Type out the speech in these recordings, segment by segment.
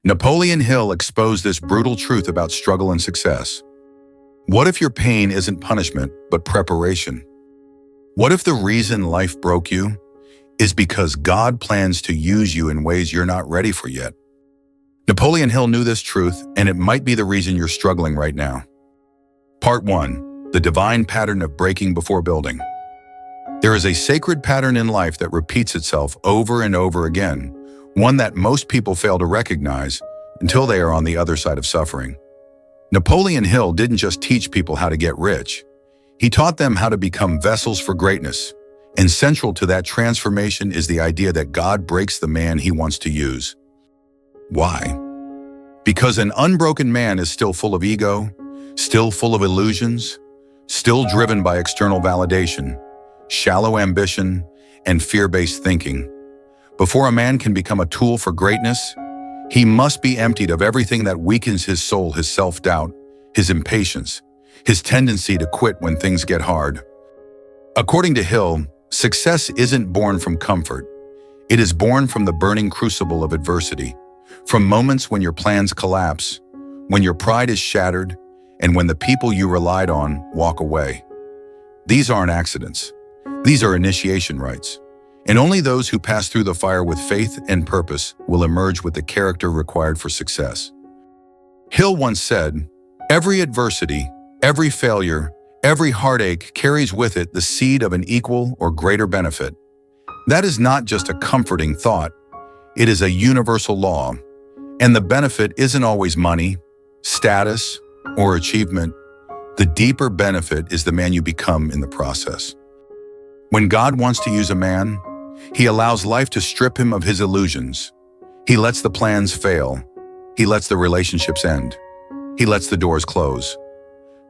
Napoleon Hill exposed this brutal truth about struggle and success. What if your pain isn't punishment, but preparation? What if the reason life broke you is because God plans to use you in ways you're not ready for yet? Napoleon Hill knew this truth, and it might be the reason you're struggling right now. Part 1. The divine pattern of breaking before building. There is a sacred pattern in life that repeats itself over and over again, one that most people fail to recognize until they are on the other side of suffering. Napoleon Hill didn't just teach people how to get rich. He taught them how to become vessels for greatness. And central to that transformation is the idea that God breaks the man he wants to use. Why? Because an unbroken man is still full of ego, still full of illusions, still driven by external validation, shallow ambition, and fear-based thinking. Before a man can become a tool for greatness, he must be emptied of everything that weakens his soul, his self-doubt, his impatience, his tendency to quit when things get hard. According to Hill, success isn't born from comfort. It is born from the burning crucible of adversity, from moments when your plans collapse, when your pride is shattered, and when the people you relied on walk away. These aren't accidents. These are initiation rites. And only those who pass through the fire with faith and purpose will emerge with the character required for success. Hill once said, "Every adversity, every failure, every heartache carries with it the seed of an equal or greater benefit." That is not just a comforting thought. It is a universal law. And the benefit isn't always money, status, or achievement. The deeper benefit is the man you become in the process. When God wants to use a man, He allows life to strip him of his illusions. He lets the plans fail. He lets the relationships end. He lets the doors close.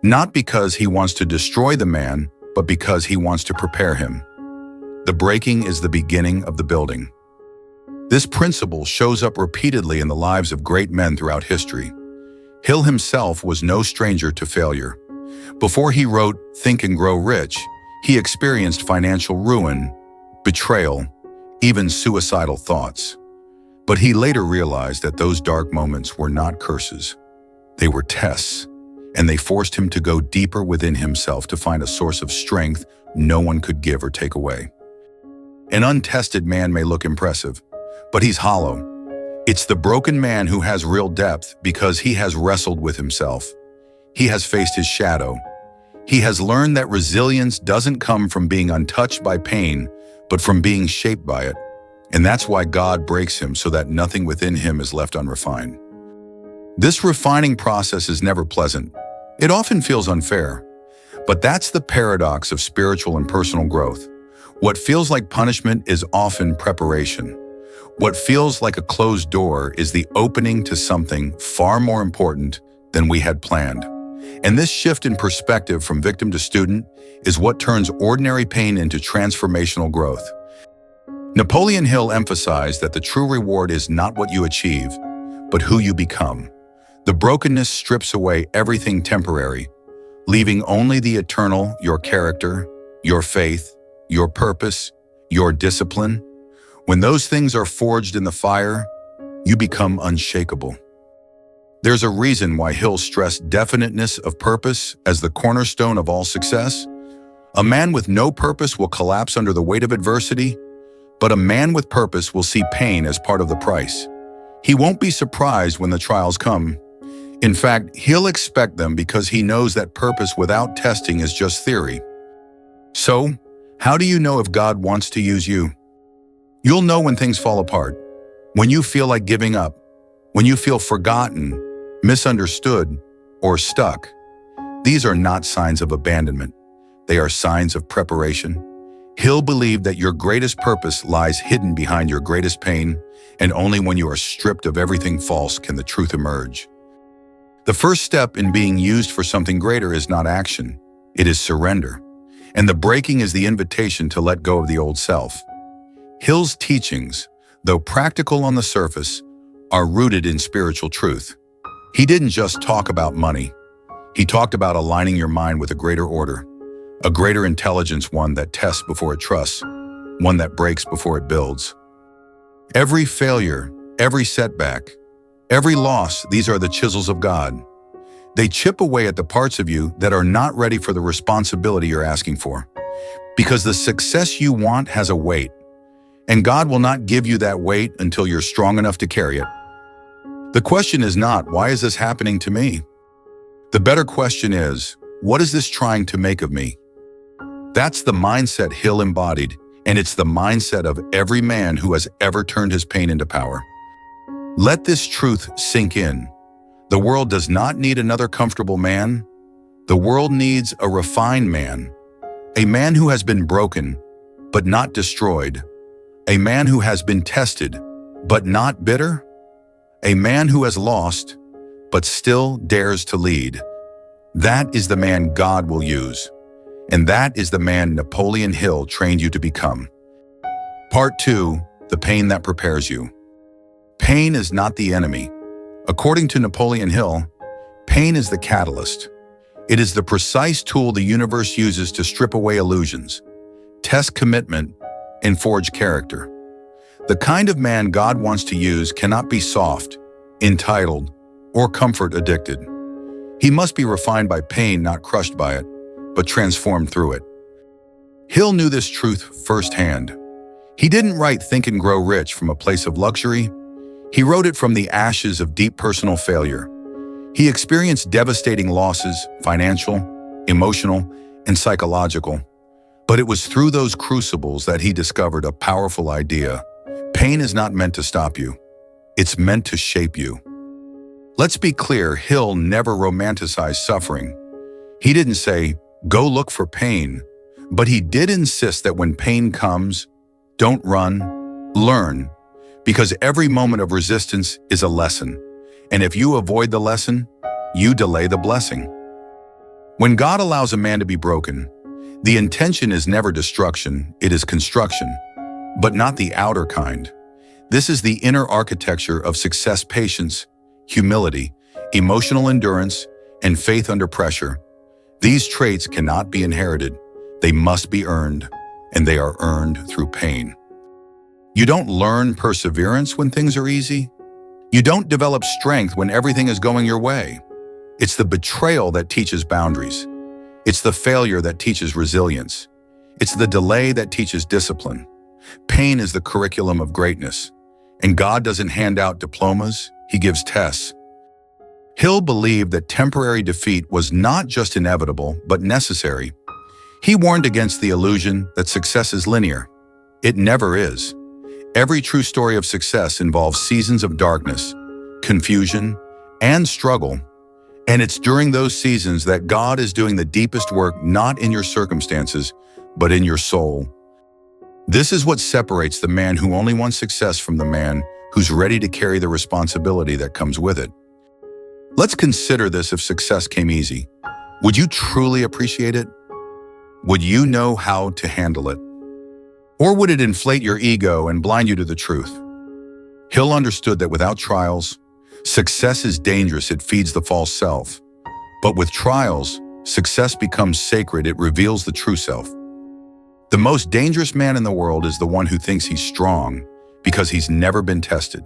Not because He wants to destroy the man, but because He wants to prepare him. The breaking is the beginning of the building. This principle shows up repeatedly in the lives of great men throughout history. Hill himself was no stranger to failure. Before he wrote Think and Grow Rich, he experienced financial ruin, betrayal, even suicidal thoughts. But he later realized that those dark moments were not curses. They were tests, and they forced him to go deeper within himself to find a source of strength no one could give or take away. An untested man may look impressive, but he's hollow. It's the broken man who has real depth because he has wrestled with himself. He has faced his shadow. He has learned that resilience doesn't come from being untouched by pain, but from being shaped by it. And that's why God breaks him so that nothing within him is left unrefined. This refining process is never pleasant. It often feels unfair. But that's the paradox of spiritual and personal growth. What feels like punishment is often preparation. What feels like a closed door is the opening to something far more important than we had planned. And this shift in perspective from victim to student is what turns ordinary pain into transformational growth. Napoleon Hill emphasized that the true reward is not what you achieve, but who you become. The brokenness strips away everything temporary, leaving only the eternal, your character, your faith, your purpose, your discipline. When those things are forged in the fire, you become unshakable. There's a reason why Hill stressed definiteness of purpose as the cornerstone of all success. A man with no purpose will collapse under the weight of adversity, but a man with purpose will see pain as part of the price. He won't be surprised when the trials come. In fact, he'll expect them because he knows that purpose without testing is just theory. So, how do you know if God wants to use you? You'll know when things fall apart, when you feel like giving up, when you feel forgotten, misunderstood, or stuck. These are not signs of abandonment. They are signs of preparation. Hill believed that your greatest purpose lies hidden behind your greatest pain, and only when you are stripped of everything false can the truth emerge. The first step in being used for something greater is not action, it is surrender. And the breaking is the invitation to let go of the old self. Hill's teachings, though practical on the surface, are rooted in spiritual truth. He didn't just talk about money. He talked about aligning your mind with a greater order, a greater intelligence, one that tests before it trusts, one that breaks before it builds. Every failure, every setback, Every loss, these are the chisels of God. They chip away at the parts of you that are not ready for the responsibility you're asking for. Because the success you want has a weight, and God will not give you that weight until you're strong enough to carry it. The question is not, why is this happening to me? The better question is, what is this trying to make of me? That's the mindset Hill embodied, and it's the mindset of every man who has ever turned his pain into power. Let this truth sink in. The world does not need another comfortable man. The world needs a refined man, a man who has been broken, but not destroyed, a man who has been tested, but not bitter, a man who has lost, but still dares to lead. That is the man God will use, and that is the man Napoleon Hill trained you to become. Part 2, the pain that prepares you. Pain is not the enemy. According to Napoleon Hill, pain is the catalyst. It is the precise tool the universe uses to strip away illusions, test commitment, and forge character. The kind of man God wants to use cannot be soft, entitled, or comfort-addicted. He must be refined by pain, not crushed by it, but transformed through it. Hill knew this truth firsthand. He didn't write Think and Grow Rich from a place of luxury. He wrote it from the ashes of deep personal failure. He experienced devastating losses, financial, emotional, and psychological. But it was through those crucibles that he discovered a powerful idea. Pain is not meant to stop you. It's meant to shape you. Let's be clear, Hill never romanticized suffering. He didn't say, go look for pain, but he did insist that when pain comes, don't run, learn, because every moment of resistance is a lesson. And if you avoid the lesson, you delay the blessing. When God allows a man to be broken, the intention is never destruction, it is construction, but not the outer kind. This is the inner architecture of success: patience, humility, emotional endurance, and faith under pressure. These traits cannot be inherited. They must be earned, and they are earned through pain. You don't learn perseverance when things are easy. You don't develop strength when everything is going your way. It's the betrayal that teaches boundaries. It's the failure that teaches resilience. It's the delay that teaches discipline. Pain is the curriculum of greatness. And God doesn't hand out diplomas, He gives tests. Hill believed that temporary defeat was not just inevitable, but necessary. He warned against the illusion that success is linear. It never is. Every true story of success involves seasons of darkness, confusion, and struggle. And it's during those seasons that God is doing the deepest work, not in your circumstances, but in your soul. This is what separates the man who only wants success from the man who's ready to carry the responsibility that comes with it. Let's consider this: if success came easy, would you truly appreciate it? Would you know how to handle it? Or would it inflate your ego and blind you to the truth? Hill understood that without trials, success is dangerous, it feeds the false self. But with trials, success becomes sacred, it reveals the true self. The most dangerous man in the world is the one who thinks he's strong because he's never been tested.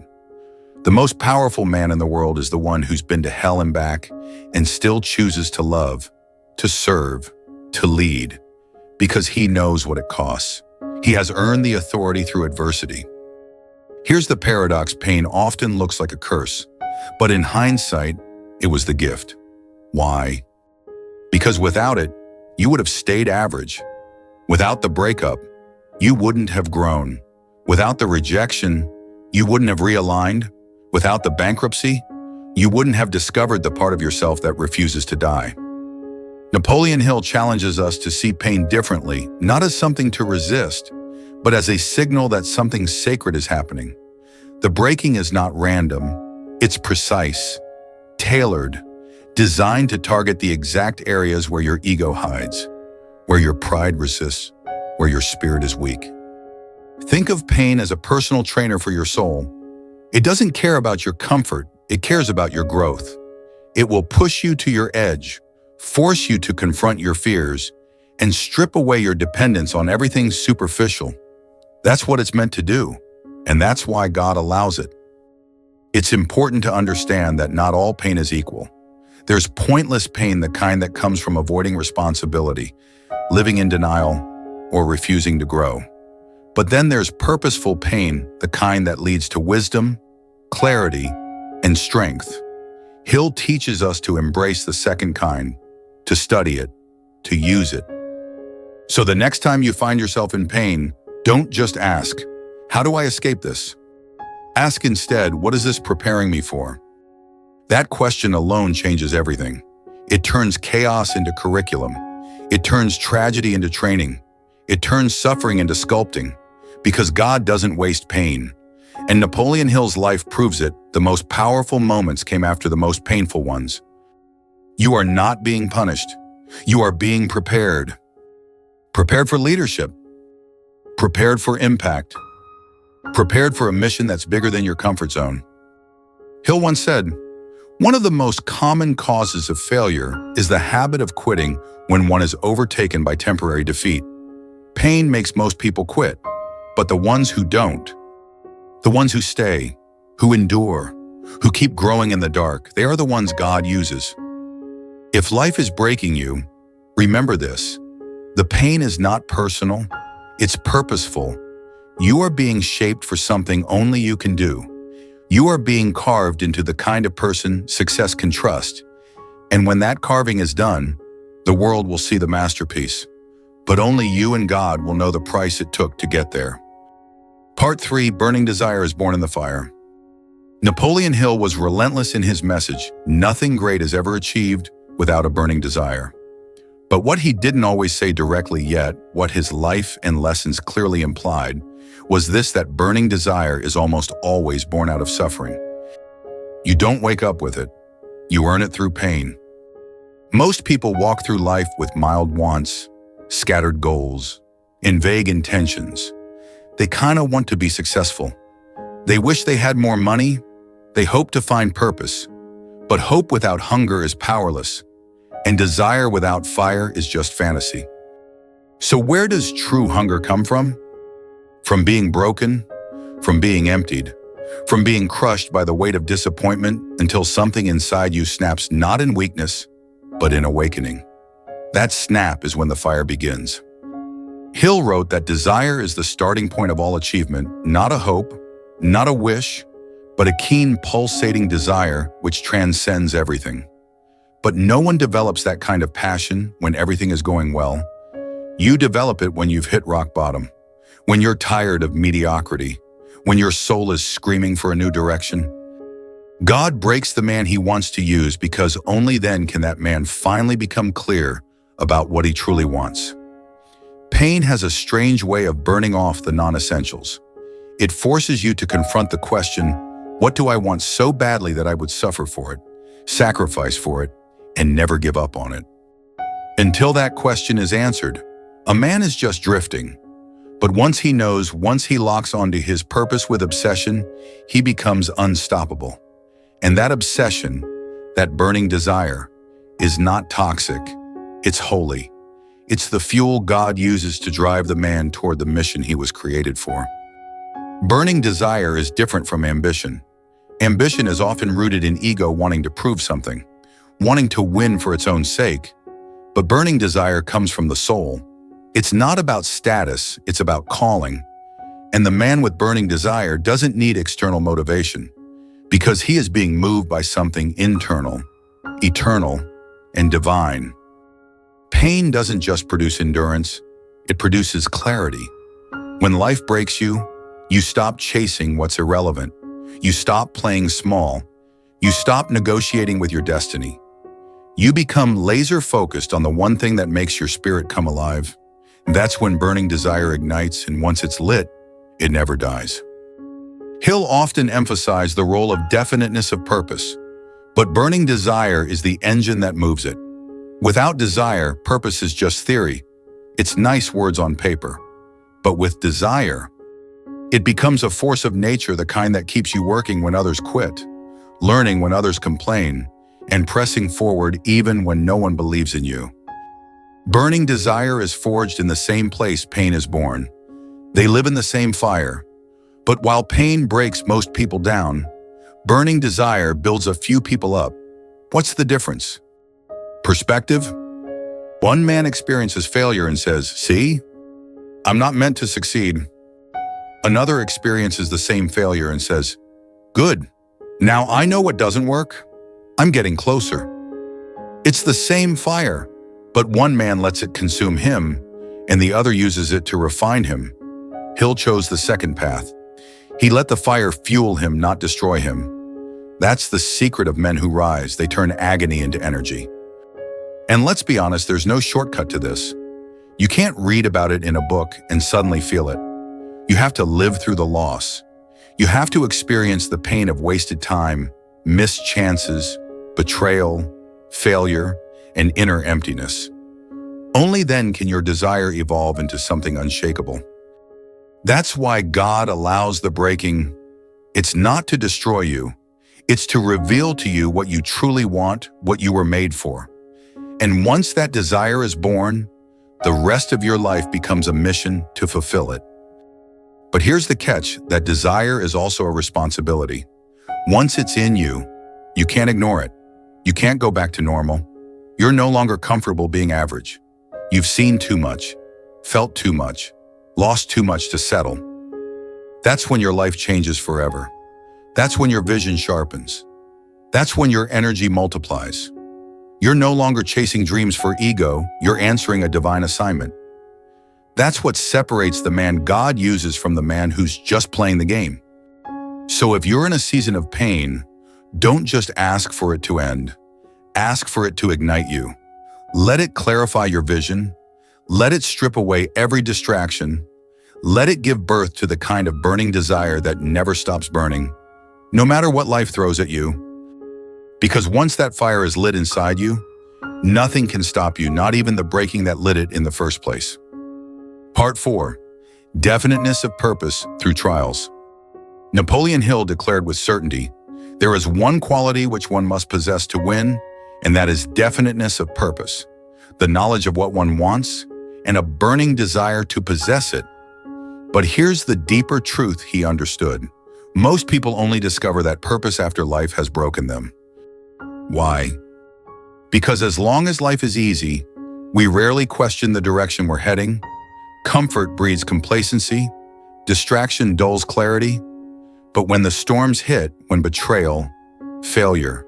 The most powerful man in the world is the one who's been to hell and back and still chooses to love, to serve, to lead, because he knows what it costs. He has earned the authority through adversity. Here's the paradox: pain often looks like a curse, but in hindsight, it was the gift. Why? Because without it, you would have stayed average. Without the breakup, you wouldn't have grown. Without the rejection, you wouldn't have realigned. Without the bankruptcy, you wouldn't have discovered the part of yourself that refuses to die. Napoleon Hill challenges us to see pain differently, not as something to resist, but as a signal that something sacred is happening. The breaking is not random, it's precise, tailored, designed to target the exact areas where your ego hides, where your pride resists, where your spirit is weak. Think of pain as a personal trainer for your soul. It doesn't care about your comfort, it cares about your growth. It will push you to your edge, force you to confront your fears, and strip away your dependence on everything superficial. That's what it's meant to do, and that's why God allows it. It's important to understand that not all pain is equal. There's pointless pain, the kind that comes from avoiding responsibility, living in denial, or refusing to grow. But then there's purposeful pain, the kind that leads to wisdom, clarity, and strength. Hill teaches us to embrace the second kind, to study it, to use it. So the next time you find yourself in pain, don't just ask, "How do I escape this?" Ask instead, "What is this preparing me for?" That question alone changes everything. It turns chaos into curriculum. It turns tragedy into training. It turns suffering into sculpting, because God doesn't waste pain. And Napoleon Hill's life proves it. The most powerful moments came after the most painful ones. You are not being punished. You are being prepared. Prepared for leadership. Prepared for impact. Prepared for a mission that's bigger than your comfort zone. Hill once said, "One of the most common causes of failure is the habit of quitting when one is overtaken by temporary defeat. Pain makes most people quit, but the ones who don't, the ones who stay, who endure, who keep growing in the dark, they are the ones God uses." If life is breaking you, remember this. The pain is not personal, it's purposeful. You are being shaped for something only you can do. You are being carved into the kind of person success can trust. And when that carving is done, the world will see the masterpiece. But only you and God will know the price it took to get there. Part 3, Burning Desire is Born in the Fire. Napoleon Hill was relentless in his message. Nothing great is ever achieved without a burning desire. But what he didn't always say directly, yet what his life and lessons clearly implied, was this: that burning desire is almost always born out of suffering. You don't wake up with it. You earn it through pain. Most people walk through life with mild wants, scattered goals, and vague intentions. They kind of want to be successful. They wish they had more money. They hope to find purpose. But hope without hunger is powerless, and desire without fire is just fantasy. So where does true hunger come from? From being broken, from being emptied, from being crushed by the weight of disappointment until something inside you snaps, not in weakness, but in awakening. That snap is when the fire begins. Hill wrote that desire is the starting point of all achievement, not a hope, not a wish, but a keen, pulsating desire which transcends everything. But no one develops that kind of passion when everything is going well. You develop it when you've hit rock bottom, when you're tired of mediocrity, when your soul is screaming for a new direction. God breaks the man he wants to use, because only then can that man finally become clear about what he truly wants. Pain has a strange way of burning off the non-essentials. It forces you to confront the question, what do I want so badly that I would suffer for it, sacrifice for it, and never give up on it? Until that question is answered, a man is just drifting. But once he knows, once he locks onto his purpose with obsession, he becomes unstoppable. And that obsession, that burning desire, is not toxic, it's holy. It's the fuel God uses to drive the man toward the mission he was created for. Burning desire is different from ambition. Ambition is often rooted in ego wanting to prove something, wanting to win for its own sake. But burning desire comes from the soul. It's not about status, it's about calling. And the man with burning desire doesn't need external motivation, because he is being moved by something internal, eternal, and divine. Pain doesn't just produce endurance, it produces clarity. When life breaks you, you stop chasing what's irrelevant. You stop playing small. You stop negotiating with your destiny. You become laser-focused on the one thing that makes your spirit come alive. That's when burning desire ignites, and once it's lit, it never dies. Hill often emphasized the role of definiteness of purpose, but burning desire is the engine that moves it. Without desire, purpose is just theory. It's nice words on paper. But with desire, it becomes a force of nature, the kind that keeps you working when others quit, learning when others complain, and pressing forward even when no one believes in you. Burning desire is forged in the same place pain is born. They live in the same fire. But while pain breaks most people down, Burning desire builds a few people up. What's the difference? Perspective? One man experiences failure and says, "See? I'm not meant to succeed." Another experiences the same failure and says, "Good. Now I know what doesn't work. I'm getting closer." It's the same fire, but one man lets it consume him, and the other uses it to refine him. Hill chose the second path. He let the fire fuel him, not destroy him. That's the secret of men who rise. They turn agony into energy. And let's be honest, there's no shortcut to this. You can't read about it in a book and suddenly feel it. You have to live through the loss. You have to experience the pain of wasted time, missed chances, betrayal, failure, and inner emptiness. Only then can your desire evolve into something unshakable. That's why God allows the breaking. It's not to destroy you. It's to reveal to you what you truly want, what you were made for. And once that desire is born, the rest of your life becomes a mission to fulfill it. But here's the catch, that desire is also a responsibility. Once it's in you, you can't ignore it. You can't go back to normal. You're no longer comfortable being average. You've seen too much, felt too much, lost too much to settle. That's when your life changes forever. That's when your vision sharpens. That's when your energy multiplies. You're no longer chasing dreams for ego, you're answering a divine assignment. That's what separates the man God uses from the man who's just playing the game. So if you're in a season of pain, don't just ask for it to end. Ask for it to ignite you. Let it clarify your vision. Let it strip away every distraction. Let it give birth to the kind of burning desire that never stops burning, no matter what life throws at you. Because once that fire is lit inside you, nothing can stop you, not even the breaking that lit it in the first place. Part 4. Definiteness of purpose through trials. Napoleon Hill declared with certainty, "There is one quality which one must possess to win, and that is definiteness of purpose, the knowledge of what one wants, and a burning desire to possess it." But here's the deeper truth he understood. Most people only discover that purpose after life has broken them. Why? Because as long as life is easy, we rarely question the direction we're heading. Comfort breeds complacency, distraction dulls clarity. But when the storms hit, when betrayal, failure,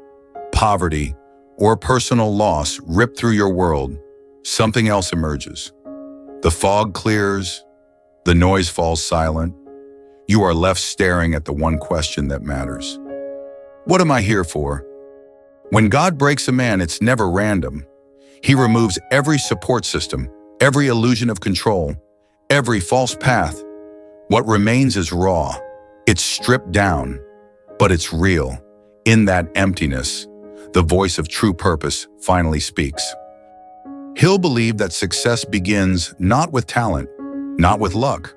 poverty, or personal loss rip through your world, something else emerges. The fog clears, the noise falls silent. You are left staring at the one question that matters. What am I here for? When God breaks a man, it's never random. He removes every support system, every illusion of control, every false path. What remains is raw. It's stripped down, but it's real. In that emptiness, the voice of true purpose finally speaks. Hill believed that success begins not with talent, not with luck,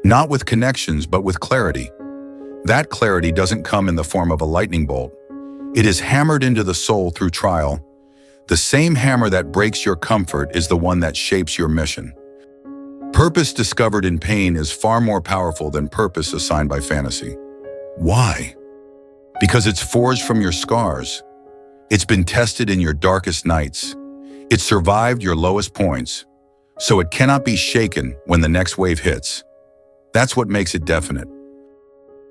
not with connections, but with clarity. That clarity doesn't come in the form of a lightning bolt. It is hammered into the soul through trial. The same hammer that breaks your comfort is the one that shapes your mission. Purpose discovered in pain is far more powerful than purpose assigned by fantasy. Why? Because it's forged from your scars. It's been tested in your darkest nights. It survived your lowest points, so it cannot be shaken when the next wave hits. That's what makes it definite.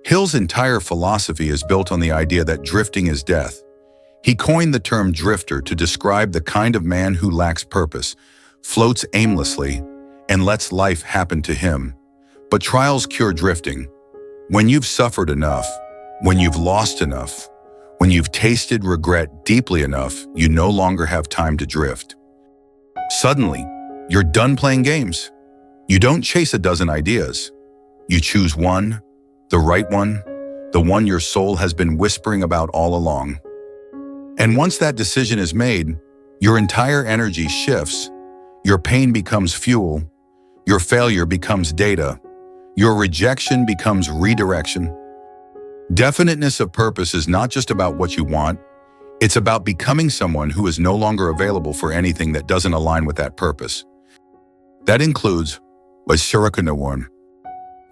Hill's entire philosophy is built on the idea that drifting is death. He coined the term drifter to describe the kind of man who lacks purpose, floats aimlessly, and lets life happen to him. But trials cure drifting. When you've suffered enough, when you've lost enough, when you've tasted regret deeply enough, you no longer have time to drift. Suddenly, you're done playing games. You don't chase a dozen ideas. You choose one, the right one, the one your soul has been whispering about all along. And once that decision is made, your entire energy shifts. Your pain becomes fuel. Your failure becomes data. Your rejection becomes redirection. Definiteness of purpose is not just about what you want. It's about becoming someone who is no longer available for anything that doesn't align with that purpose. That includes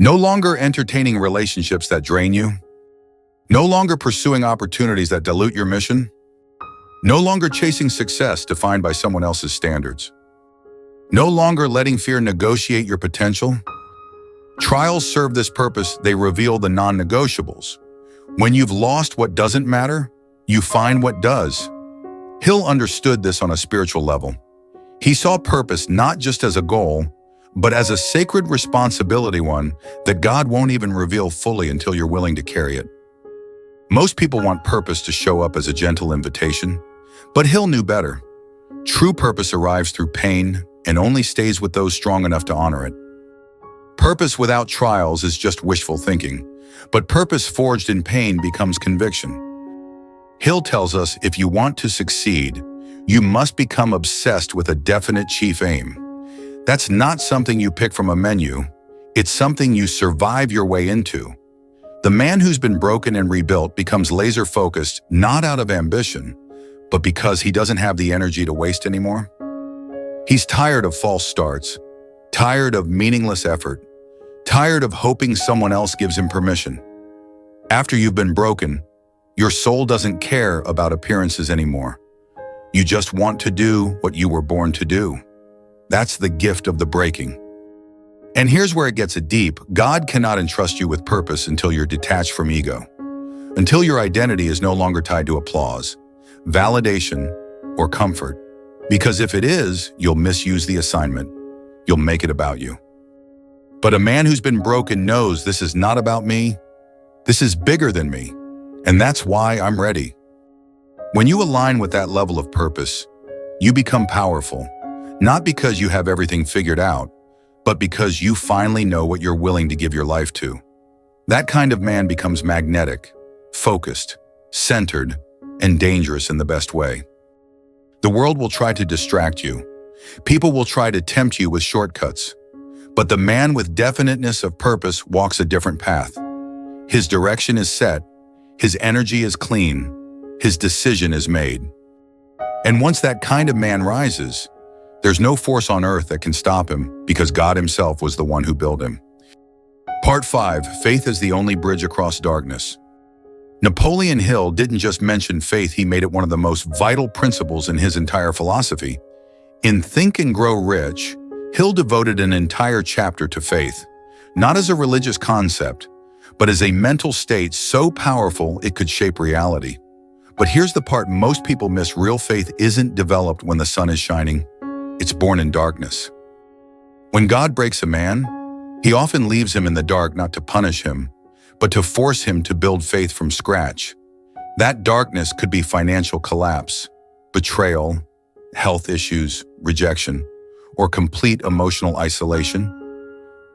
no longer entertaining relationships that drain you, No longer pursuing opportunities that dilute your mission. No longer chasing success defined by someone else's standards. No longer letting fear negotiate your potential. Trials serve this purpose. They reveal the non-negotiables. When you've lost what doesn't matter, you find what does. Hill understood this on a spiritual level. He saw purpose not just as a goal, but as a sacred responsibility, one that God won't even reveal fully until you're willing to carry it. Most people want purpose to show up as a gentle invitation, but Hill knew better. True purpose arrives through pain and only stays with those strong enough to honor it. Purpose without trials is just wishful thinking, but purpose forged in pain becomes conviction. Hill tells us if you want to succeed, you must become obsessed with a definite chief aim. That's not something you pick from a menu. It's something you survive your way into. The man who's been broken and rebuilt becomes laser-focused, not out of ambition, but because he doesn't have the energy to waste anymore. He's tired of false starts, tired of meaningless effort, tired of hoping someone else gives him permission. After you've been broken, your soul doesn't care about appearances anymore. You just want to do what you were born to do. That's the gift of the breaking. And here's where it gets deep. God cannot entrust you with purpose until you're detached from ego, until your identity is no longer tied to applause, validation, or comfort. Because if it is, you'll misuse the assignment. You'll make it about you. But a man who's been broken knows this is not about me. This is bigger than me. And that's why I'm ready. When you align with that level of purpose, you become powerful, not because you have everything figured out, but because you finally know what you're willing to give your life to. That kind of man becomes magnetic, focused, centered, and dangerous in the best way. The world will try to distract you. People will try to tempt you with shortcuts. But the man with definiteness of purpose walks a different path. His direction is set, his energy is clean, his decision is made. And once that kind of man rises, there's no force on earth that can stop him because God himself was the one who built him. Part 5, Faith is the only bridge across darkness. Napoleon Hill didn't just mention faith, he made it one of the most vital principles in his entire philosophy. In Think and Grow Rich, Hill devoted an entire chapter to faith, not as a religious concept, but as a mental state so powerful it could shape reality. But here's the part most people miss. Real faith isn't developed when the sun is shining. It's born in darkness. When God breaks a man, he often leaves him in the dark not to punish him, but to force him to build faith from scratch. That darkness could be financial collapse, betrayal, health issues, rejection, or complete emotional isolation.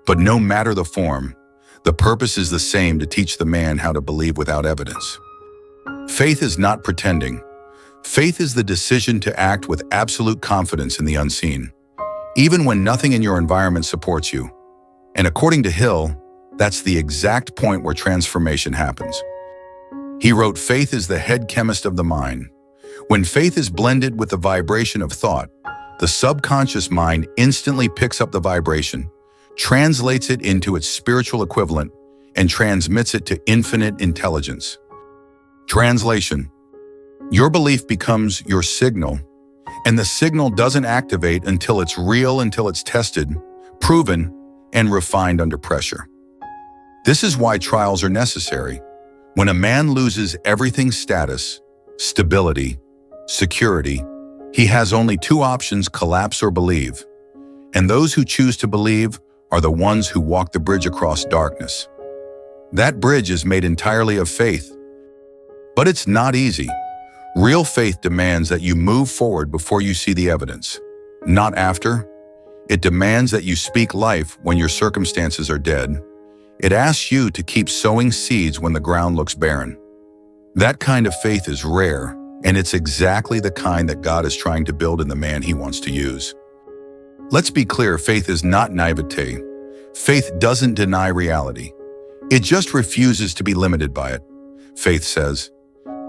But no matter the form, the purpose is the same: to teach the man how to believe without evidence. Faith is not pretending. Faith is the decision to act with absolute confidence in the unseen, even when nothing in your environment supports you. And according to Hill, that's the exact point where transformation happens. He wrote, "Faith is the head chemist of the mind. When faith is blended with the vibration of thought, the subconscious mind instantly picks up the vibration, translates it into its spiritual equivalent, and transmits it to infinite intelligence." Translation: your belief becomes your signal, and the signal doesn't activate until it's real, until it's tested, proven, and refined under pressure. This is why trials are necessary. When a man loses everything: status, stability, security, he has only two options: collapse or believe. And those who choose to believe are the ones who walk the bridge across darkness. That bridge is made entirely of faith. But it's not easy. Real faith demands that you move forward before you see the evidence, not after. It demands that you speak life when your circumstances are dead. It asks you to keep sowing seeds when the ground looks barren. That kind of faith is rare, and it's exactly the kind that God is trying to build in the man he wants to use. Let's be clear, faith is not naivete. Faith doesn't deny reality. It just refuses to be limited by it. Faith says,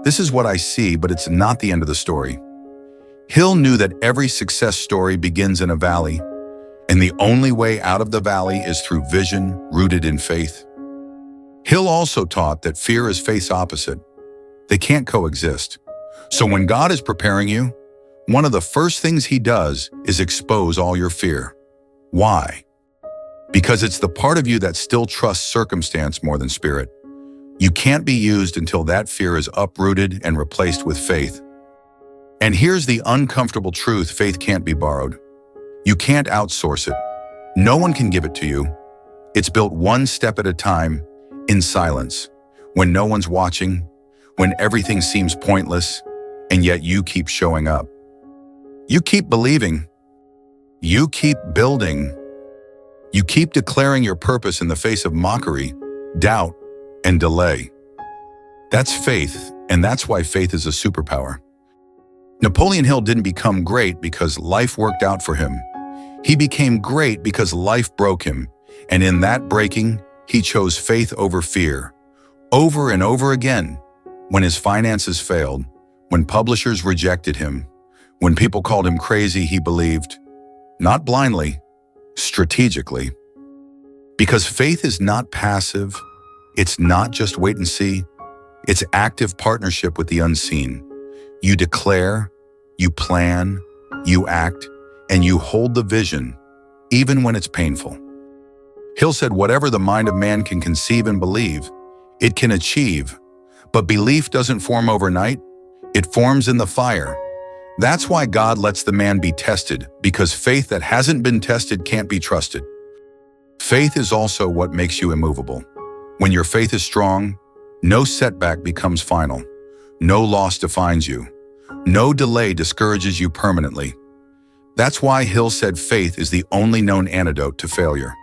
"This is what I see, but it's not the end of the story." Hill knew that every success story begins in a valley, and the only way out of the valley is through vision rooted in faith. Hill also taught that fear is faith's opposite. They can't coexist. So when God is preparing you, one of the first things he does is expose all your fear. Why? Because it's the part of you that still trusts circumstance more than spirit. You can't be used until that fear is uprooted and replaced with faith. And here's the uncomfortable truth: faith can't be borrowed. You can't outsource it. No one can give it to you. It's built one step at a time, in silence, when no one's watching, when everything seems pointless, and yet you keep showing up. You keep believing. You keep building. You keep declaring your purpose in the face of mockery, doubt, and delay. That's faith, and that's why faith is a superpower. Napoleon Hill didn't become great because life worked out for him. He became great because life broke him, and in that breaking, he chose faith over fear. Over and over again, when his finances failed, when publishers rejected him, when people called him crazy, he believed, not blindly, strategically. Because faith is not passive, it's not just wait and see, it's active partnership with the unseen. You declare, you plan, you act, and you hold the vision, even when it's painful. Hill said, whatever the mind of man can conceive and believe, it can achieve. But belief doesn't form overnight, it forms in the fire. That's why God lets the man be tested, because faith that hasn't been tested can't be trusted. Faith is also what makes you immovable. When your faith is strong, no setback becomes final. No loss defines you. No delay discourages you permanently. That's why Hill said faith is the only known antidote to failure.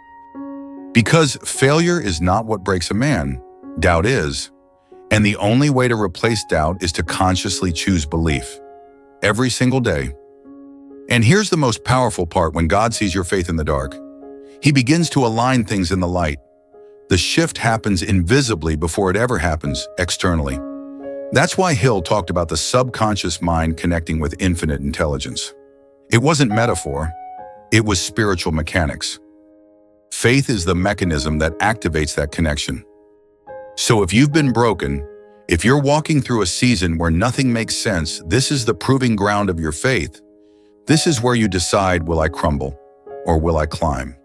Because failure is not what breaks a man, doubt is. And the only way to replace doubt is to consciously choose belief. Every single day. And here's the most powerful part: when God sees your faith in the dark, he begins to align things in the light. The shift happens invisibly before it ever happens externally. That's why Hill talked about the subconscious mind connecting with infinite intelligence. It wasn't metaphor, it was spiritual mechanics. Faith is the mechanism that activates that connection. So if you've been broken, if you're walking through a season where nothing makes sense, this is the proving ground of your faith. This is where you decide, will I crumble or will I climb?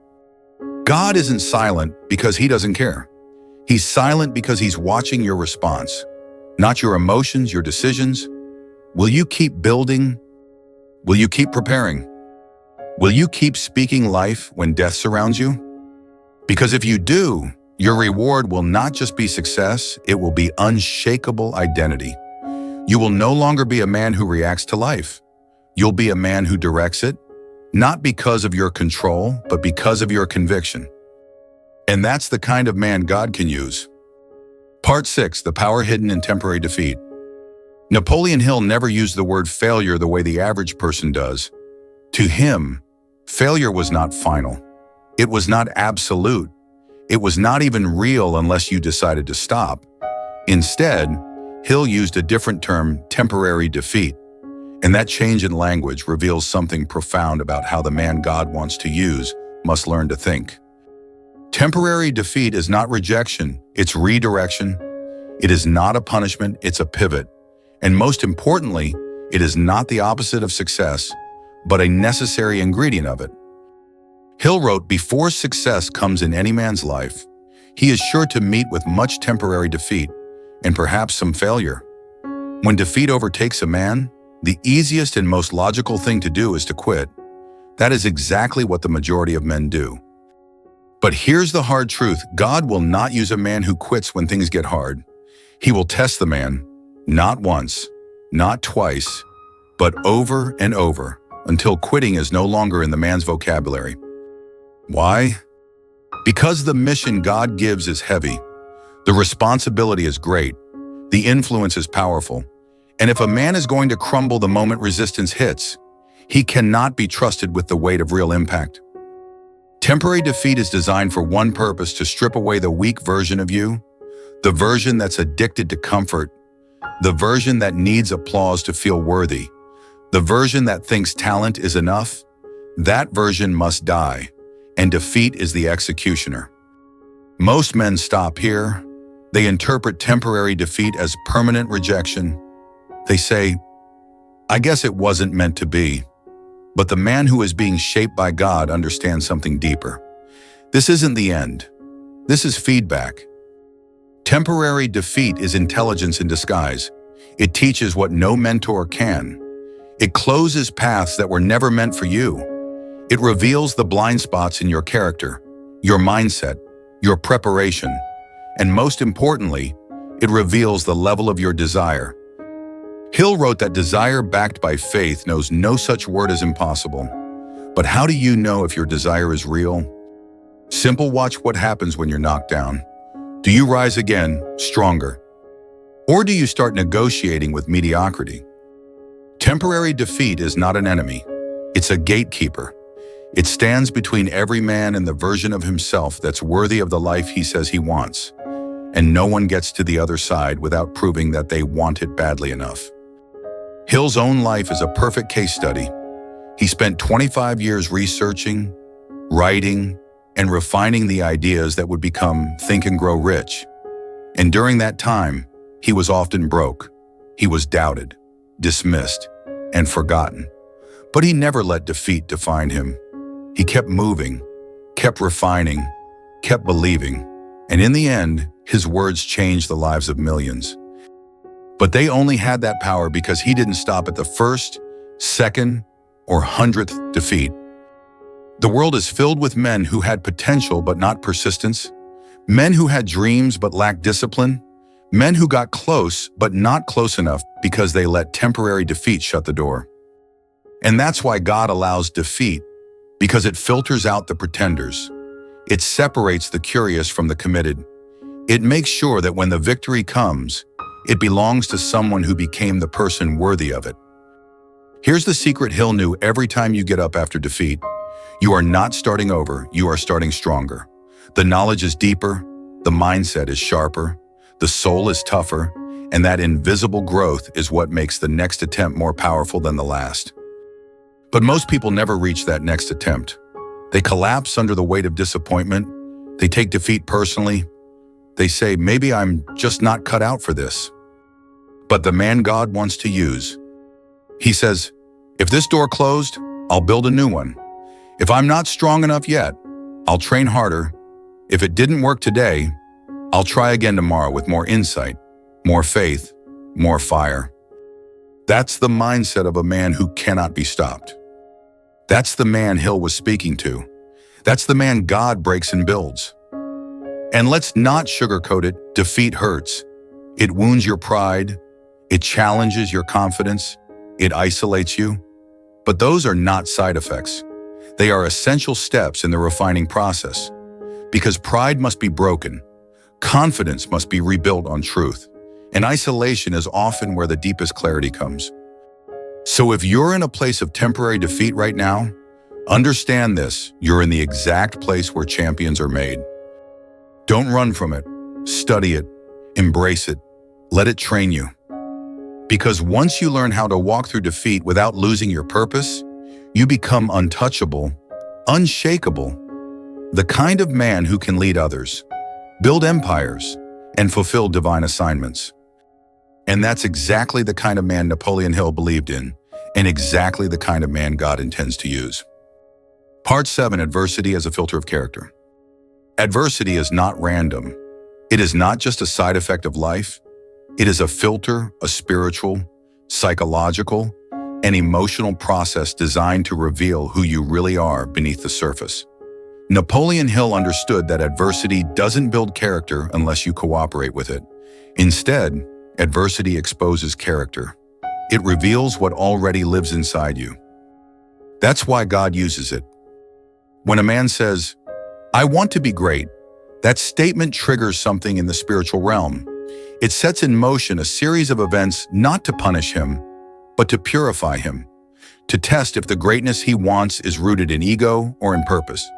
God isn't silent because he doesn't care. He's silent because he's watching your response, not your emotions, your decisions. Will you keep building? Will you keep preparing? Will you keep speaking life when death surrounds you? Because if you do, your reward will not just be success, it will be unshakable identity. You will no longer be a man who reacts to life. You'll be a man who directs it, not because of your control, but because of your conviction. And that's the kind of man God can use. Part 6, the power hidden in temporary defeat. Napoleon Hill never used the word failure the way the average person does. To him, failure was not final. It was not absolute. It was not even real unless you decided to stop. Instead, Hill used a different term, temporary defeat. And that change in language reveals something profound about how the man God wants to use must learn to think. Temporary defeat is not rejection, it's redirection. It is not a punishment, it's a pivot. And most importantly, it is not the opposite of success, but a necessary ingredient of it. Hill wrote, before success comes in any man's life, he is sure to meet with much temporary defeat and perhaps some failure. When defeat overtakes a man, the easiest and most logical thing to do is to quit. That is exactly what the majority of men do. But here's the hard truth: God will not use a man who quits when things get hard. He will test the man, not once, not twice, but over and over, until quitting is no longer in the man's vocabulary. Why? Because the mission God gives is heavy. The responsibility is great. The influence is powerful. And if a man is going to crumble the moment resistance hits, he cannot be trusted with the weight of real impact. Temporary defeat is designed for one purpose: to strip away the weak version of you, the version that's addicted to comfort, the version that needs applause to feel worthy, the version that thinks talent is enough. That version must die, and defeat is the executioner. Most men stop here, They interpret temporary defeat as permanent rejection. They say, I guess it wasn't meant to be. But the man who is being shaped by God understands something deeper. This isn't the end. This is feedback. Temporary defeat is intelligence in disguise. It teaches what no mentor can. It closes paths that were never meant for you. It reveals the blind spots in your character, your mindset, your preparation, and most importantly, it reveals the level of your desire. Hill wrote that desire backed by faith knows no such word as impossible. But how do you know if your desire is real? Simple, watch what happens when you're knocked down. Do you rise again, stronger? Or do you start negotiating with mediocrity? Temporary defeat is not an enemy. It's a gatekeeper. It stands between every man and the version of himself that's worthy of the life he says he wants. And no one gets to the other side without proving that they want it badly enough. Hill's own life is a perfect case study. He spent 25 years researching, writing, and refining the ideas that would become Think and Grow Rich. And during that time, he was often broke. He was doubted, dismissed, and forgotten. But he never let defeat define him. He kept moving, kept refining, kept believing, and in the end, his words changed the lives of millions. But they only had that power because he didn't stop at the first, second, or 100th defeat. The world is filled with men who had potential but not persistence, men who had dreams but lacked discipline, men who got close but not close enough because they let temporary defeat shut the door. And that's why God allows defeat, because it filters out the pretenders. It separates the curious from the committed. It makes sure that when the victory comes, it belongs to someone who became the person worthy of it. Here's the secret Hill knew every time you get up after defeat. You are not starting over, you are starting stronger. The knowledge is deeper, the mindset is sharper, the soul is tougher, and that invisible growth is what makes the next attempt more powerful than the last. But most people never reach that next attempt. They collapse under the weight of disappointment. They take defeat personally. They say, maybe I'm just not cut out for this. But the man God wants to use, he says, if this door closed, I'll build a new one. If I'm not strong enough yet, I'll train harder. If it didn't work today, I'll try again tomorrow with more insight, more faith, more fire. That's the mindset of a man who cannot be stopped. That's the man Hill was speaking to. That's the man God breaks and builds. And let's not sugarcoat it, defeat hurts. It wounds your pride. It challenges your confidence. It isolates you. But those are not side effects. They are essential steps in the refining process. Because pride must be broken. Confidence must be rebuilt on truth. And isolation is often where the deepest clarity comes. So if you're in a place of temporary defeat right now, understand this, you're in the exact place where champions are made. Don't run from it. Study it. Embrace it. Let it train you. Because once you learn how to walk through defeat without losing your purpose, you become untouchable, unshakable, the kind of man who can lead others, build empires, and fulfill divine assignments. And that's exactly the kind of man Napoleon Hill believed in, and exactly the kind of man God intends to use. Part 7, Adversity as a Filter of Character. Adversity is not random. It is not just a side effect of life. It is a filter, a spiritual, psychological, and emotional process designed to reveal who you really are beneath the surface. Napoleon Hill understood that adversity doesn't build character unless you cooperate with it. Instead, adversity exposes character. It reveals what already lives inside you. That's why God uses it. When a man says, I want to be great, that statement triggers something in the spiritual realm. It sets in motion a series of events not to punish him, but to purify him, to test if the greatness he wants is rooted in ego or in purpose,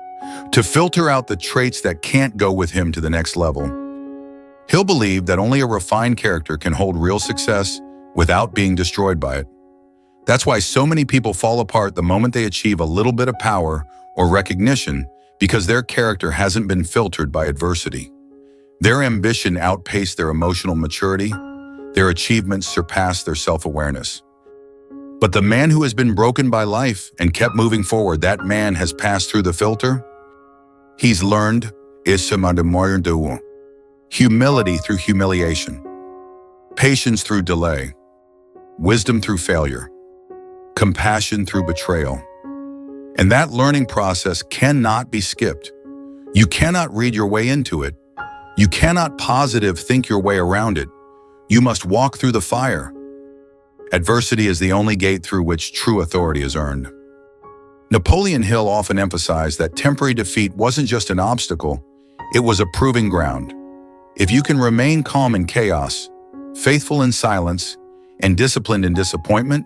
to filter out the traits that can't go with him to the next level. Hill believed that only a refined character can hold real success without being destroyed by it. That's why so many people fall apart the moment they achieve a little bit of power or recognition, because their character hasn't been filtered by adversity. Their ambition outpaced their emotional maturity. Their achievements surpassed their self-awareness. But the man who has been broken by life and kept moving forward, that man has passed through the filter. He's learned humility through humiliation, patience through delay, wisdom through failure, compassion through betrayal. And that learning process cannot be skipped. You cannot read your way into it. You cannot positive think your way around it. You must walk through the fire. Adversity is the only gate through which true authority is earned. Napoleon Hill often emphasized that temporary defeat wasn't just an obstacle, it was a proving ground. If you can remain calm in chaos, faithful in silence, and disciplined in disappointment,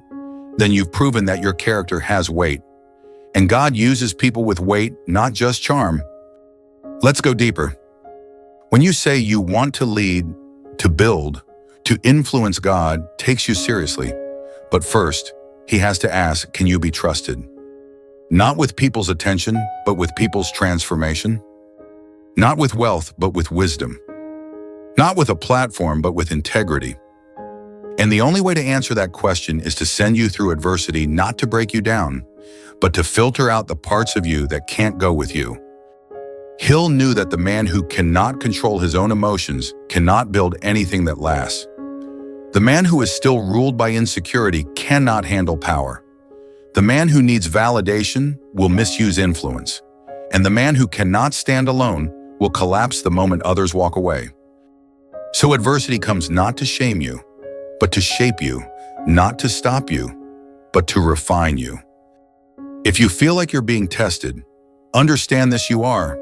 then you've proven that your character has weight. And God uses people with weight, not just charm. Let's go deeper. When you say you want to lead, to build, to influence, God takes you seriously. But first, He has to ask, can you be trusted? Not with people's attention, but with people's transformation. Not with wealth, but with wisdom. Not with a platform, but with integrity. And the only way to answer that question is to send you through adversity, not to break you down, but to filter out the parts of you that can't go with you. Hill knew that the man who cannot control his own emotions cannot build anything that lasts. The man who is still ruled by insecurity cannot handle power. The man who needs validation will misuse influence. And the man who cannot stand alone will collapse the moment others walk away. So adversity comes not to shame you, but to shape you, not to stop you, but to refine you. If you feel like you're being tested, understand this: you are.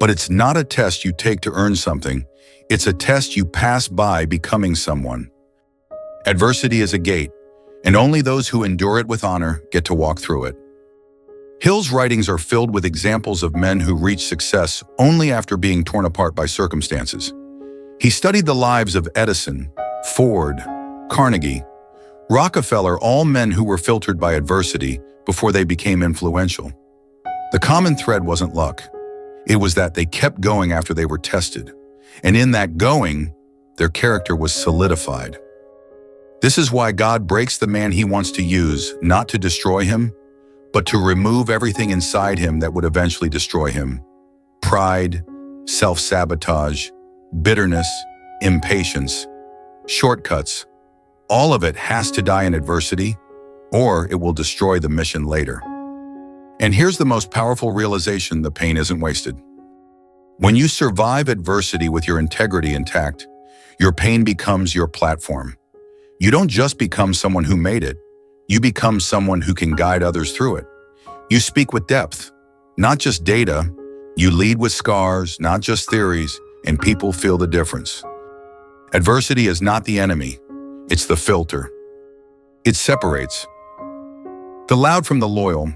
But it's not a test you take to earn something. It's a test you pass by becoming someone. Adversity is a gate, and only those who endure it with honor get to walk through it. Hill's writings are filled with examples of men who reached success only after being torn apart by circumstances. He studied the lives of Edison, Ford, Carnegie, Rockefeller, all men who were filtered by adversity before they became influential. The common thread wasn't luck. It was that they kept going after they were tested. And in that going, their character was solidified. This is why God breaks the man He wants to use, not to destroy him, but to remove everything inside him that would eventually destroy him. Pride, self-sabotage, bitterness, impatience, shortcuts. All of it has to die in adversity, or it will destroy the mission later. And here's the most powerful realization: the pain isn't wasted. When you survive adversity with your integrity intact, your pain becomes your platform. You don't just become someone who made it, you become someone who can guide others through it. You speak with depth, not just data. You lead with scars, not just theories, and people feel the difference. Adversity is not the enemy, it's the filter. It separates the loud from the loyal,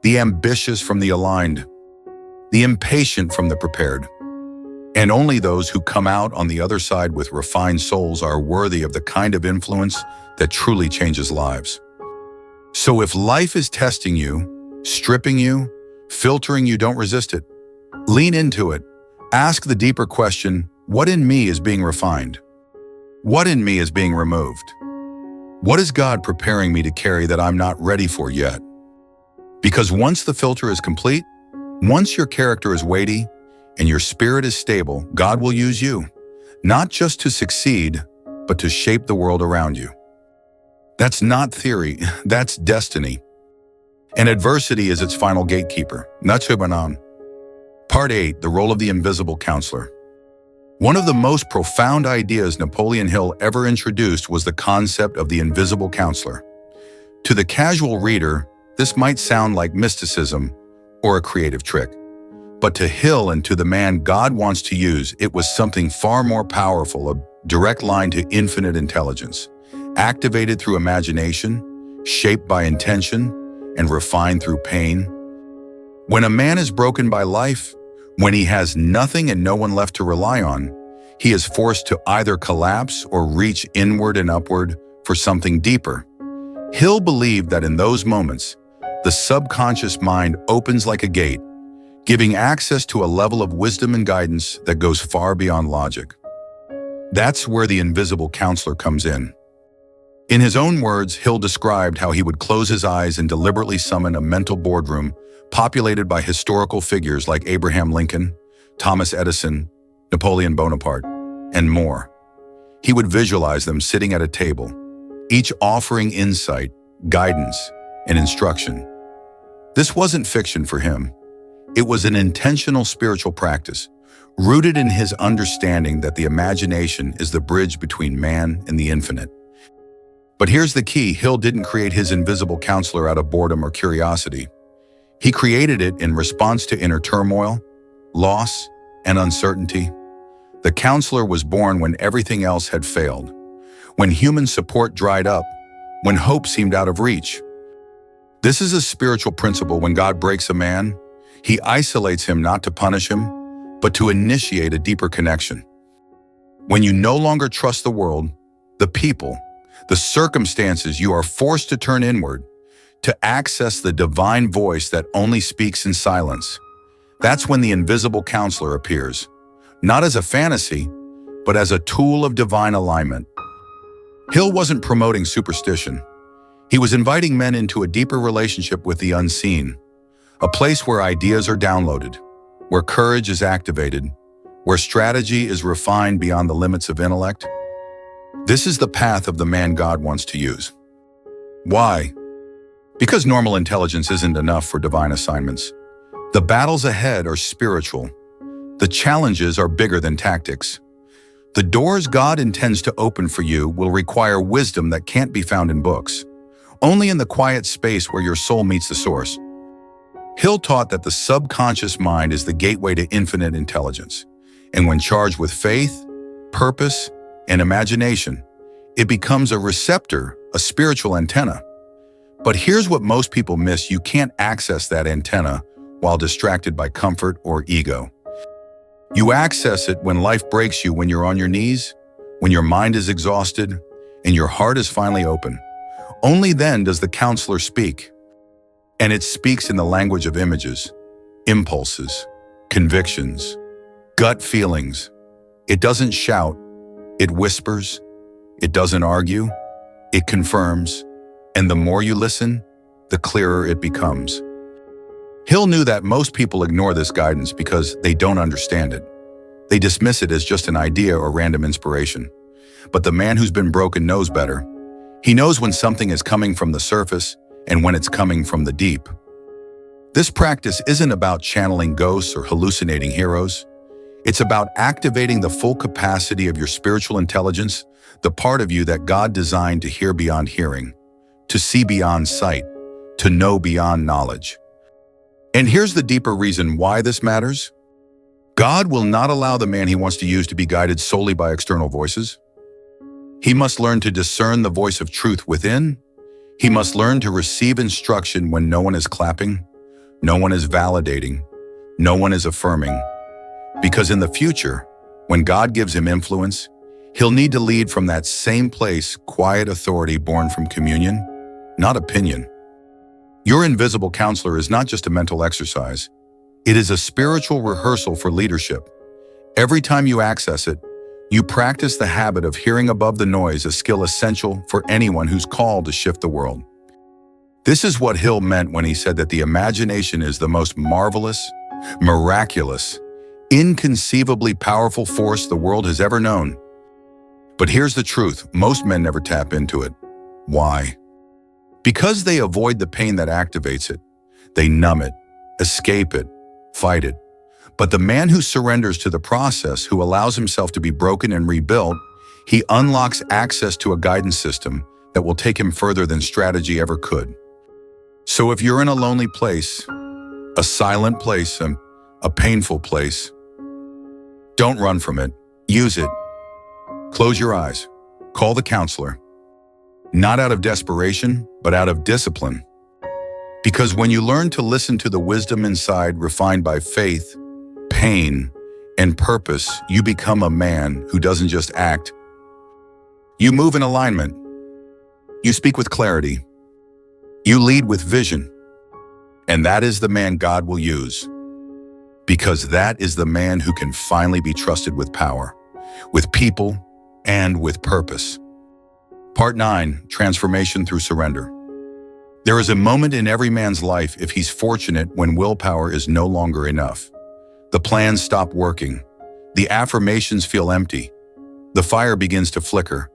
the ambitious from the aligned, the impatient from the prepared. And only those who come out on the other side with refined souls are worthy of the kind of influence that truly changes lives. So if life is testing you, stripping you, filtering you, don't resist it. Lean into it. Ask the deeper question: what in me is being refined? What in me is being removed? What is God preparing me to carry that I'm not ready for yet? Because once the filter is complete, once your character is weighty and your spirit is stable, God will use you, not just to succeed, but to shape the world around you. That's not theory, that's destiny. And adversity is its final gatekeeper. Part 8, the role of the invisible counselor. One of the most profound ideas Napoleon Hill ever introduced was the concept of the invisible counselor. To the casual reader, this might sound like mysticism or a creative trick. But to Hill and to the man God wants to use, it was something far more powerful, a direct line to infinite intelligence, activated through imagination, shaped by intention, and refined through pain. When a man is broken by life, when he has nothing and no one left to rely on, he is forced to either collapse or reach inward and upward for something deeper. Hill believed that in those moments, the subconscious mind opens like a gate, giving access to a level of wisdom and guidance that goes far beyond logic. That's where the invisible counselor comes in. In his own words, Hill described how he would close his eyes and deliberately summon a mental boardroom populated by historical figures like Abraham Lincoln, Thomas Edison, Napoleon Bonaparte, and more. He would visualize them sitting at a table, each offering insight, guidance, and instruction. This wasn't fiction for him. It was an intentional spiritual practice, rooted in his understanding that the imagination is the bridge between man and the infinite. But here's the key: Hill didn't create his invisible counselor out of boredom or curiosity. He created it in response to inner turmoil, loss, and uncertainty. The counselor was born when everything else had failed, when human support dried up, when hope seemed out of reach. This is a spiritual principle. When God breaks a man, he isolates him not to punish him, but to initiate a deeper connection. When you no longer trust the world, the people, the circumstances, you are forced to turn inward, to access the divine voice that only speaks in silence. That's when the invisible counselor appears, not as a fantasy, but as a tool of divine alignment. Hill wasn't promoting superstition. He was inviting men into a deeper relationship with the unseen, a place where ideas are downloaded, where courage is activated, where strategy is refined beyond the limits of intellect. This is the path of the man God wants to use. Why? Because normal intelligence isn't enough for divine assignments. The battles ahead are spiritual. The challenges are bigger than tactics. The doors God intends to open for you will require wisdom that can't be found in books, only in the quiet space where your soul meets the source. Hill taught that the subconscious mind is the gateway to infinite intelligence, and when charged with faith, purpose, and imagination, it becomes a receptor, a spiritual antenna. But here's what most people miss: you can't access that antenna while distracted by comfort or ego. You access it when life breaks you, when you're on your knees, when your mind is exhausted, and your heart is finally open. Only then does the counselor speak. And it speaks in the language of images, impulses, convictions, gut feelings. It doesn't shout, it whispers. It doesn't argue, it confirms. And the more you listen, the clearer it becomes. Hill knew that most people ignore this guidance because they don't understand it. They dismiss it as just an idea or random inspiration. But the man who's been broken knows better. He knows when something is coming from the surface and when it's coming from the deep. This practice isn't about channeling ghosts or hallucinating heroes. It's about activating the full capacity of your spiritual intelligence, the part of you that God designed to hear beyond hearing, to see beyond sight, to know beyond knowledge. And here's the deeper reason why this matters. God will not allow the man he wants to use to be guided solely by external voices. He must learn to discern the voice of truth within. He must learn to receive instruction when no one is clapping, no one is validating, no one is affirming. Because in the future, when God gives him influence, he'll need to lead from that same place, quiet authority born from communion, not opinion. Your invisible counselor is not just a mental exercise. It is a spiritual rehearsal for leadership. Every time you access it, you practice the habit of hearing above the noise, a skill essential for anyone who's called to shift the world. This is what Hill meant when he said that the imagination is the most marvelous, miraculous, inconceivably powerful force the world has ever known. But here's the truth: most men never tap into it. Why? Because they avoid the pain that activates it. They numb it, escape it, fight it. But the man who surrenders to the process, who allows himself to be broken and rebuilt, he unlocks access to a guidance system that will take him further than strategy ever could. So if you're in a lonely place, a silent place, a painful place, don't run from it. Use it. Close your eyes. Call the counselor. Not out of desperation, but out of discipline. Because when you learn to listen to the wisdom inside, refined by faith, pain, and purpose, you become a man who doesn't just act. You move in alignment. You speak with clarity. You lead with vision. And that is the man God will use. because that is the man who can finally be trusted with power, with people, and with purpose. Part 9, Transformation through Surrender. There is a moment in every man's life, if he's fortunate, when willpower is no longer enough. The plans stop working. The affirmations feel empty. The fire begins to flicker.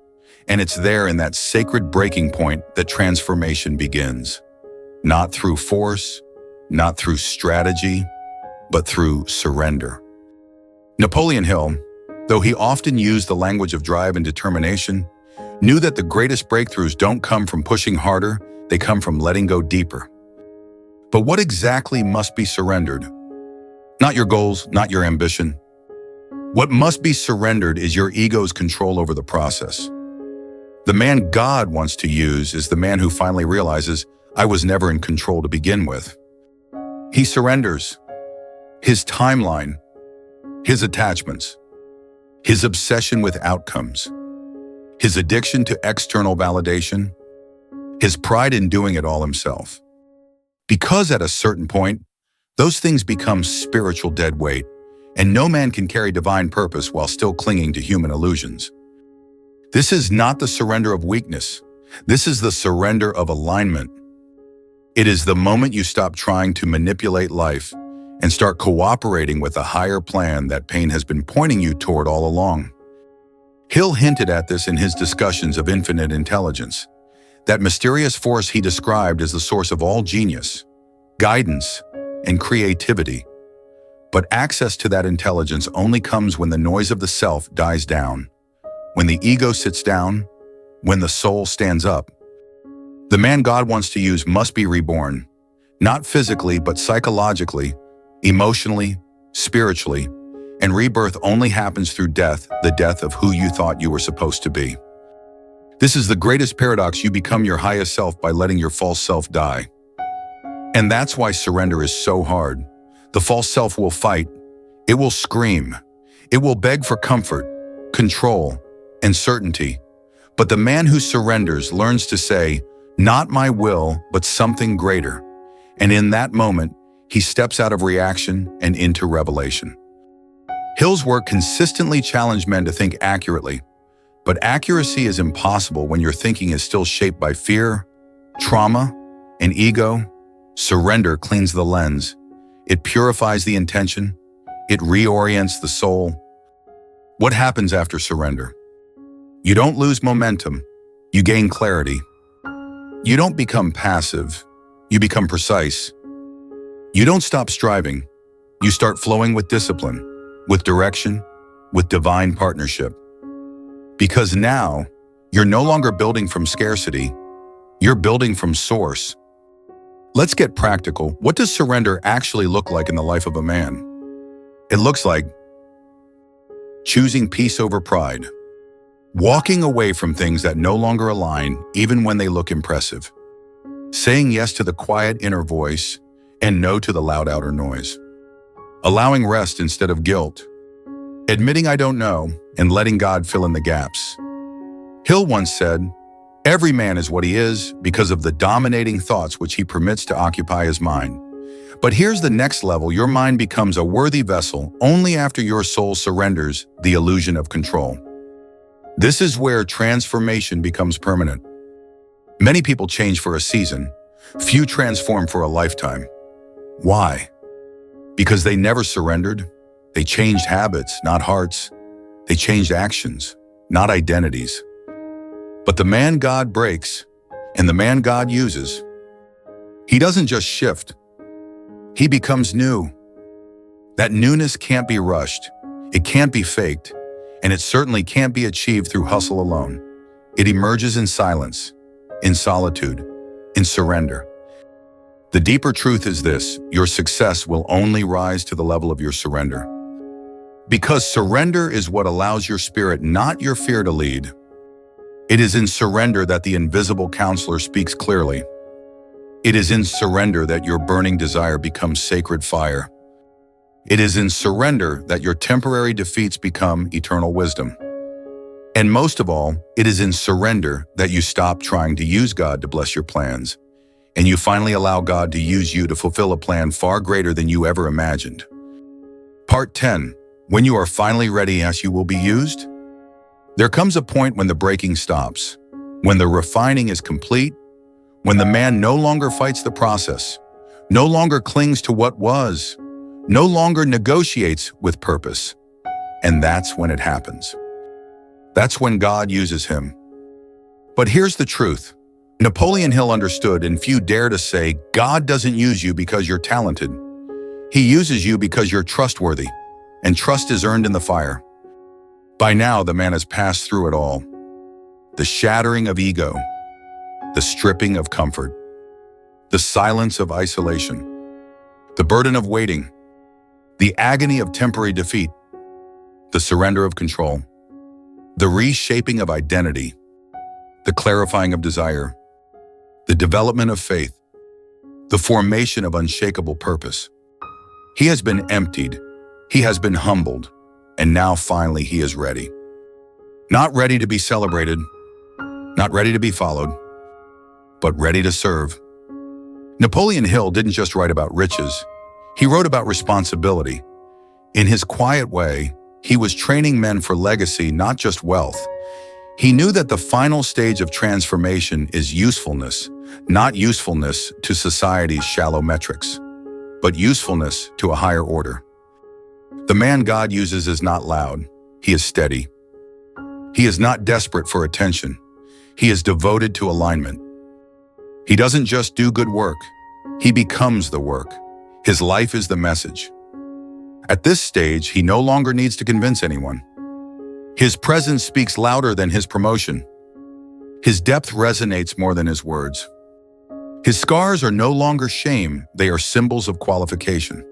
And it's there in that sacred breaking point that transformation begins. Not through force, not through strategy, but through surrender. Napoleon Hill, though he often used the language of drive and determination, knew that the greatest breakthroughs don't come from pushing harder, they come from letting go deeper. But what exactly must be surrendered? Not your goals, not your ambition. What must be surrendered is your ego's control over the process. The man God wants to use is the man who finally realizes, I was never in control to begin with. He surrenders his timeline, his attachments, his obsession with outcomes, his addiction to external validation, his pride in doing it all himself. Because at a certain point, those things become spiritual dead weight, and no man can carry divine purpose while still clinging to human illusions. This is not the surrender of weakness. This is the surrender of alignment. It is the moment you stop trying to manipulate life and start cooperating with a higher plan that pain has been pointing you toward all along. Hill hinted at this in his discussions of infinite intelligence, that mysterious force he described as the source of all genius, guidance, and creativity. But access to that intelligence only comes when the noise of the self dies down, when the ego sits down, when the soul stands up. The man God wants to use must be reborn, not physically, but psychologically, emotionally, spiritually, and rebirth only happens through death, the death of who you thought you were supposed to be. This is the greatest paradox. You become your highest self by letting your false self die. And that's why surrender is so hard. The false self will fight. It will scream. It will beg for comfort, control, and certainty. But the man who surrenders learns to say, not my will, but something greater. And in that moment, he steps out of reaction and into revelation. Hill's work consistently challenged men to think accurately, but accuracy is impossible when your thinking is still shaped by fear, trauma, and ego. Surrender cleans the lens. It purifies the intention. It reorients the soul. What happens after surrender? You don't lose momentum. You gain clarity. You don't become passive. You become precise. You don't stop striving. You start flowing with discipline, with direction, with divine partnership. Because now, you're no longer building from scarcity. You're building from source. Let's get practical. What does surrender actually look like in the life of a man? It looks like choosing peace over pride, walking away from things that no longer align, even when they look impressive, saying yes to the quiet inner voice and no to the loud outer noise, allowing rest instead of guilt, admitting I don't know, and letting God fill in the gaps. Hill once said, every man is what he is because of the dominating thoughts which he permits to occupy his mind. But here's the next level. Your mind becomes a worthy vessel only after your soul surrenders the illusion of control. This is where transformation becomes permanent. Many people change for a season. Few transform for a lifetime. Why? Because they never surrendered. They changed habits, not hearts. They changed actions, not identities. But the man God breaks and the man God uses, he doesn't just shift. He becomes new. That newness can't be rushed. It can't be faked. And it certainly can't be achieved through hustle alone. It emerges in silence, in solitude, in surrender. The deeper truth is this: your success will only rise to the level of your surrender. Because surrender is what allows your spirit, not your fear, to lead. It is in surrender that the invisible counselor speaks clearly. It is in surrender that your burning desire becomes sacred fire. It is in surrender that your temporary defeats become eternal wisdom. And most of all, it is in surrender that you stop trying to use God to bless your plans, and you finally allow God to use you to fulfill a plan far greater than you ever imagined. Part 10. When you are finally ready, yes, you will be used. There comes a point when the breaking stops, when the refining is complete, when the man no longer fights the process, no longer clings to what was, no longer negotiates with purpose. And that's when it happens. That's when God uses him. But here's the truth. Napoleon Hill understood, and few dare to say, God doesn't use you because you're talented. He uses you because you're trustworthy, and trust is earned in the fire. By now, the man has passed through it all. The shattering of ego, the stripping of comfort, the silence of isolation, the burden of waiting, the agony of temporary defeat, the surrender of control, the reshaping of identity, the clarifying of desire, the development of faith, the formation of unshakable purpose. He has been emptied, he has been humbled, and now finally he is ready. Not ready to be celebrated, not ready to be followed, but ready to serve. Napoleon Hill didn't just write about riches, he wrote about responsibility. In his quiet way, he was training men for legacy, not just wealth. He knew that the final stage of transformation is usefulness, not usefulness to society's shallow metrics, but usefulness to a higher order. The man God uses is not loud, he is steady. He is not desperate for attention, he is devoted to alignment. He doesn't just do good work, he becomes the work. His life is the message. At this stage, he no longer needs to convince anyone. His presence speaks louder than his promotion. His depth resonates more than his words. His scars are no longer shame, they are symbols of qualification.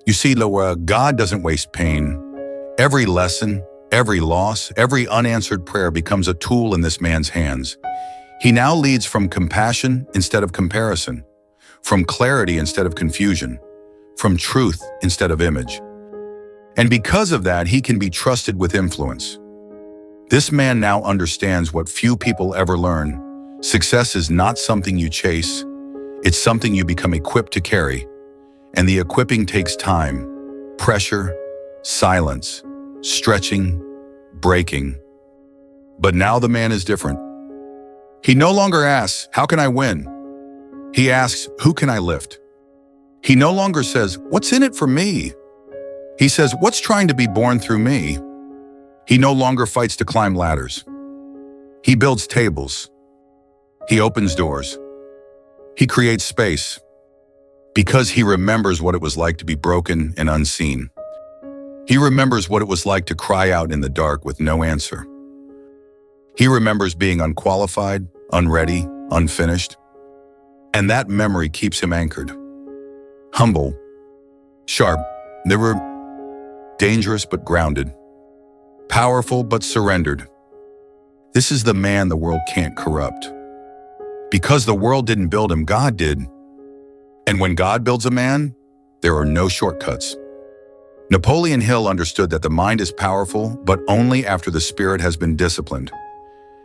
You see, Loa, God doesn't waste pain. Every lesson, every loss, every unanswered prayer becomes a tool in this man's hands. He now leads from compassion instead of comparison, from clarity instead of confusion, from truth instead of image. And because of that, he can be trusted with influence. This man now understands what few people ever learn. Success is not something you chase, it's something you become equipped to carry. And the equipping takes time, pressure, silence, stretching, breaking. But now the man is different. He no longer asks, how can I win? He asks, who can I lift? He no longer says, what's in it for me? He says, what's trying to be born through me? He no longer fights to climb ladders. He builds tables. He opens doors. He creates space because he remembers what it was like to be broken and unseen. He remembers what it was like to cry out in the dark with no answer. He remembers being unqualified, unready, unfinished. And that memory keeps him anchored. Humble, sharp, never dangerous but grounded, powerful but surrendered. This is the man the world can't corrupt. Because the world didn't build him, God did. And when God builds a man, there are no shortcuts. Napoleon Hill understood that the mind is powerful, but only after the spirit has been disciplined.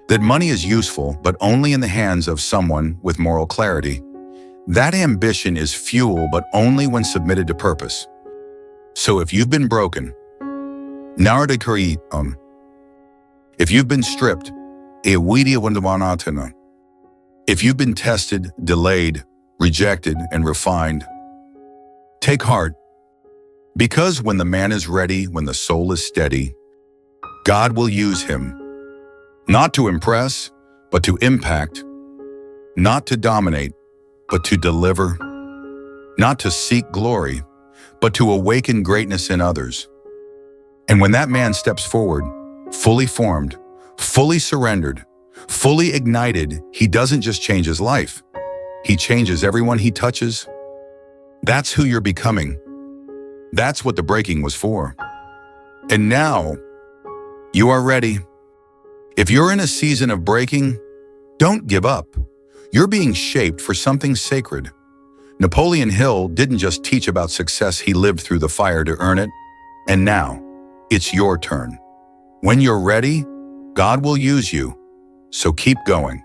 That money is useful, but only in the hands of someone with moral clarity. That ambition is fuel, but only when submitted to purpose. So if you've been broken, if you've been stripped, if you've been tested, delayed, rejected, and refined, take heart. Because when the man is ready, when the soul is steady, God will use him, not to impress, but to impact, not to dominate, but to deliver, not to seek glory, but to awaken greatness in others. And when that man steps forward, fully formed, fully surrendered, fully ignited, he doesn't just change his life. He changes everyone he touches. That's who you're becoming. That's what the breaking was for. And now, you are ready. If you're in a season of breaking, don't give up. You're being shaped for something sacred. Napoleon Hill didn't just teach about success, he lived through the fire to earn it. And now, it's your turn. When you're ready, God will use you. So keep going.